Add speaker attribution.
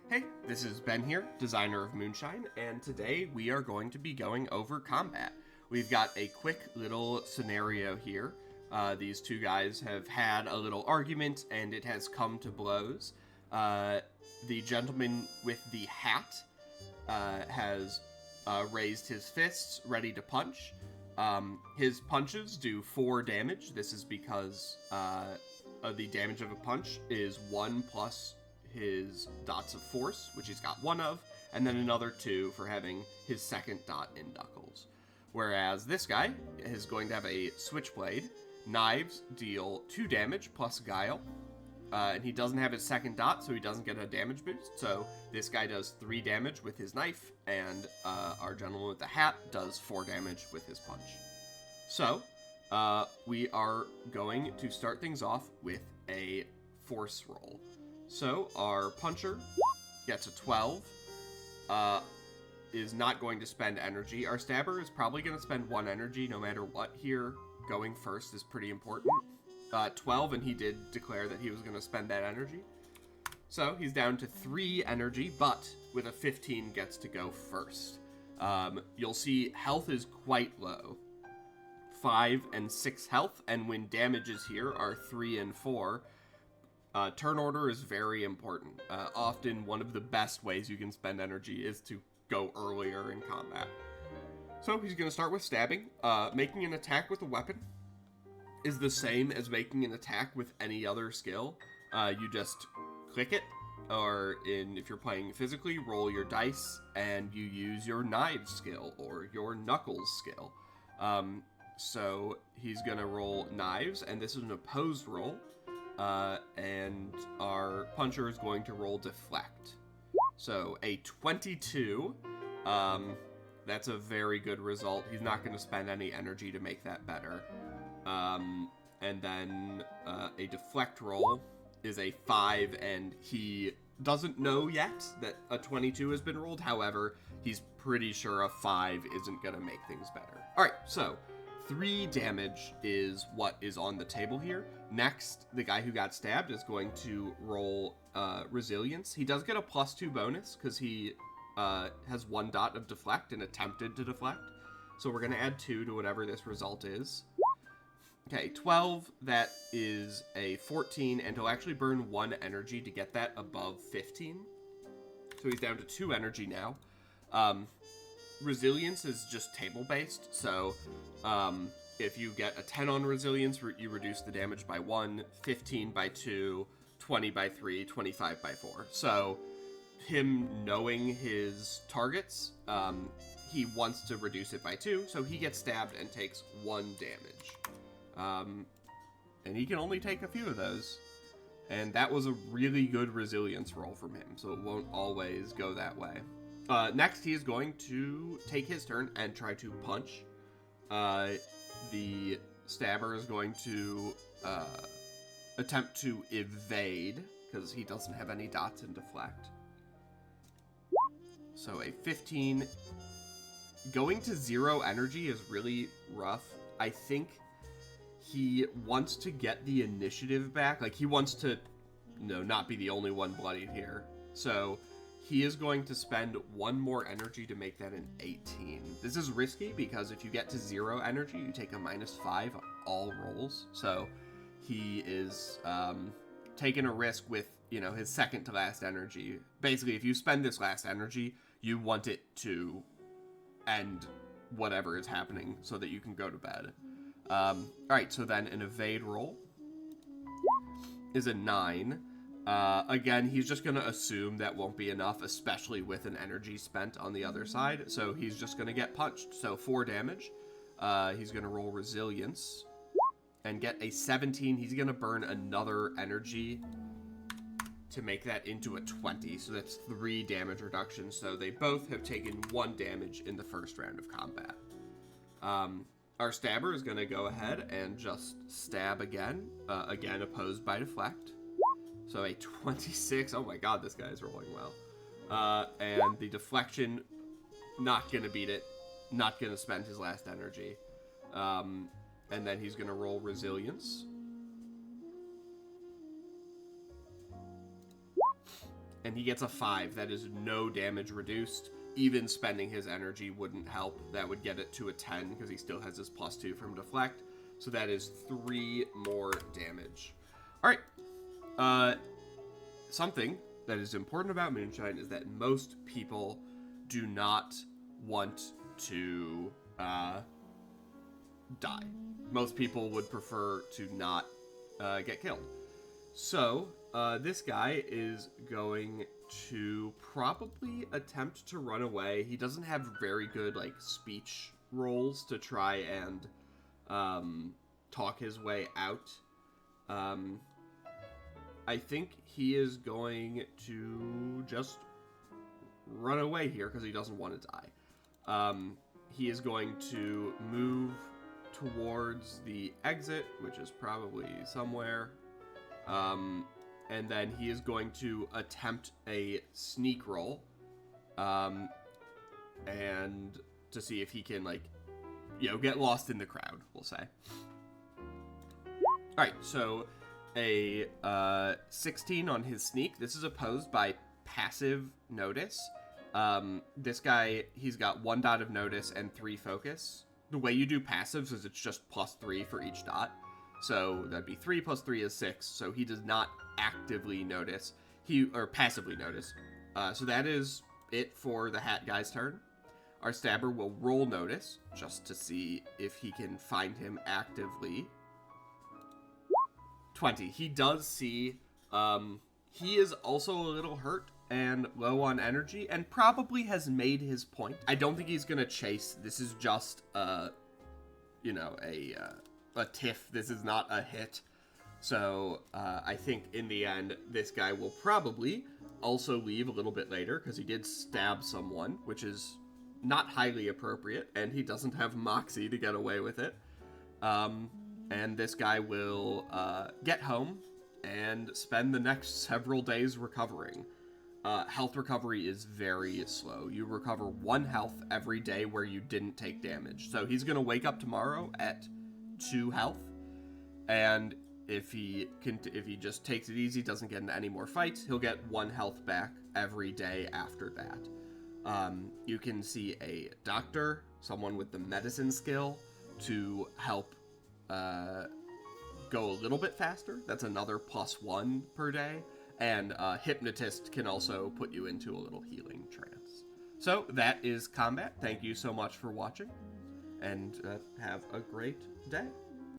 Speaker 1: Hey, this is Ben here, designer of Moonshine, and today we are going to be going over combat. We've got a quick little scenario here. These two guys have had a little argument and it has come to blows. The gentleman with the hat has raised his fists, ready to punch. His punches do 4 damage. This is because the damage of a punch is 1 plus his dots of force, which he's got 1 of, and then another 2 for having his second dot in knuckles. Whereas this guy is going to have a switchblade. Knives deal 2 damage plus guile. And he doesn't have his second dot, so he doesn't get a damage boost. So this guy does 3 damage with his knife, and our gentleman with the hat does 4 damage with his punch. So we are going to start things off with a force roll. So our puncher gets a 12, is not going to spend energy. Our stabber is probably going to spend 1 energy no matter what here. Going first is pretty important. 12, and he did declare that he was going to spend that energy. So he's down to 3 energy, but with a 15 gets to go first. You'll see health is quite low. 5 and 6 health, and when damages here are 3 and 4, turn order is very important. Often one of the best ways you can spend energy is to go earlier in combat. So he's going to start with stabbing. Making an attack with a weapon is the same as making an attack with any other skill. You just click it, or if you're playing physically, roll your dice, and you use your knives skill or your knuckles skill. So he's going to roll knives, and this is an opposed roll. And our puncher is going to roll deflect. So a 22, that's a very good result. He's not going to spend any energy to make that better. And then a deflect roll is a 5, and he doesn't know yet that a 22 has been rolled. However, he's pretty sure a 5 isn't going to make things better. All right, so 3 damage is what is on the table here. Next, the guy who got stabbed is going to roll resilience. He does get a +2 bonus because he has 1 dot of deflect and attempted to deflect. So we're going to add 2 to whatever this result is. Okay, 12, that is a 14, and he'll actually burn 1 energy to get that above 15. So he's down to 2 energy now. Resilience is just table-based, so if you get a 10 on resilience, you reduce the damage by 1, 15 by 2, 20 by 3, 25 by 4. So him knowing his targets, he wants to reduce it by 2, so he gets stabbed and takes 1 damage. And he can only take a few of those. And that was a really good resilience roll from him, so it won't always go that way. Next, he is going to take his turn and try to punch. The stabber is going to attempt to evade, because he doesn't have any dots in deflect. So a 15. Going to 0 energy is really rough. I think he wants to get the initiative back. Like, he wants to, not be the only one bloodied here. So he is going to spend 1 more energy to make that an 18. This is risky because if you get to 0 energy, you take a -5 on all rolls. So he is taking a risk with, his second to last energy. Basically, if you spend this last energy, you want it to end whatever is happening so that you can go to bed. Alright, so then an evade roll is a 9. Again, he's just going to assume that won't be enough, especially with an energy spent on the other side. So he's just going to get punched. So 4 damage. He's going to roll resilience and get a 17. He's going to burn another energy to make that into a 20. So that's 3 damage reduction. So they both have taken 1 damage in the first round of combat. Our stabber is going to go ahead and just stab again. Again, opposed by deflect. So a 26. Oh my god, this guy is rolling well. And the deflection, not going to beat it. Not going to spend his last energy. And then he's going to roll resilience. and he gets a 5. That is no damage reduced. Even spending his energy wouldn't help. That would get it to a 10 because he still has his +2 from deflect. So that is 3 more damage. All right. Something that is important about Moonshine is that most people do not want to die. Most people would prefer to not get killed. So this guy is going to probably attempt to run away. He doesn't have very good like speech rolls to try and talk his way out. I think he is going to just run away here because he doesn't want to die. He is going to move towards the exit, which is probably somewhere. And then he is going to attempt a sneak roll. And to see if he can, like, get lost in the crowd, we'll say. Alright, so a 16 on his sneak. This is opposed by passive notice. This guy, he's got 1 dot of notice and 3 focus. The way you do passives is it's just +3 for each dot. So that'd be 3 + 3 is 6. So he does not actively notice. Or passively notice. So that is it for the hat guy's turn. Our stabber will roll notice just to see if he can find him actively. 20. He does see. He is also a little hurt and low on energy and probably has made his point. I don't think he's gonna chase. This is just a tiff. This is not a hit. So I think in the end, this guy will probably also leave a little bit later because he did stab someone, which is not highly appropriate, and he doesn't have Moxie to get away with it. And this guy will get home and spend the next several days recovering. Health recovery is very slow. You recover 1 health every day where you didn't take damage. So he's going to wake up tomorrow at 2 health, and if he just takes it easy, doesn't get into any more fights, he'll get 1 health back every day after that. You can see a doctor, someone with the medicine skill, to help go a little bit faster. That's another +1 per day. And hypnotist can also put you into a little healing trance. So that is combat. Thank you so much for watching, and have a great day.